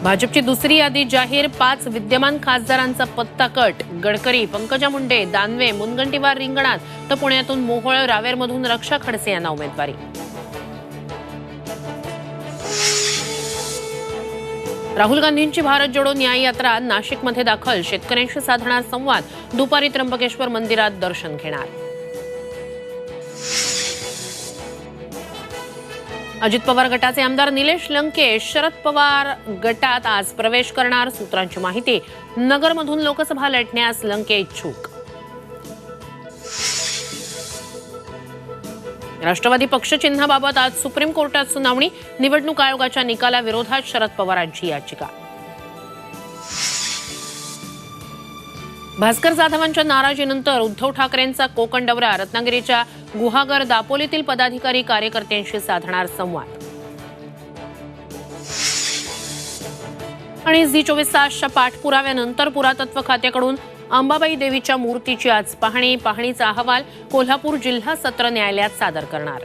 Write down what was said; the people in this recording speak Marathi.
भाजपची दुसरी यादी जाहीर, 5 विद्यमान खासदारांचा पत्ता कट. गडकरी, पंकजा मुंडे, दानवे, मुनगंटीवार रिंगणात, तर पुण्यातून मोहोळ, रावेरमधून रक्षा खडसे यांना उमेदवारी. राहुल गांधींची भारत जोडो न्याय यात्रा नाशिकमध्ये दाखल. शेतकऱ्यांशी साधणार संवाद. दुपारी त्र्यंबकेश्वर मंदिरात दर्शन घेणार. अजित पवार गटाचे आमदार निलेश लंके शरद पवार गटात आज प्रवेश करणार. सूत्रांची माहिती, नगरमधून लोकसभा लढण्यास लंके इच्छुक. राष्ट्रवादी पक्ष चिन्हाबाबत आज सुप्रीम कोर्टात सुनावणी. निवडणूक आयोगाच्या निकालाविरोधात शरद पवारांची याचिका. भास्कर जाधवांच्या नाराजीनंतर उद्धव ठाकरेंचा कोकण दौरा. रत्नागिरीच्या गुहागर, दापोलीतील पदाधिकारी कार्यकर्त्यांशी साधणार संवाद. आणि झी24 तासच्या पाठपुराव्यानंतर पुरातत्व खात्याकडून अंबाबाई देवीच्या मूर्तीची आज पाहणीचा अहवाल कोल्हापूर जिल्हा सत्र न्यायालयात सादर करणार.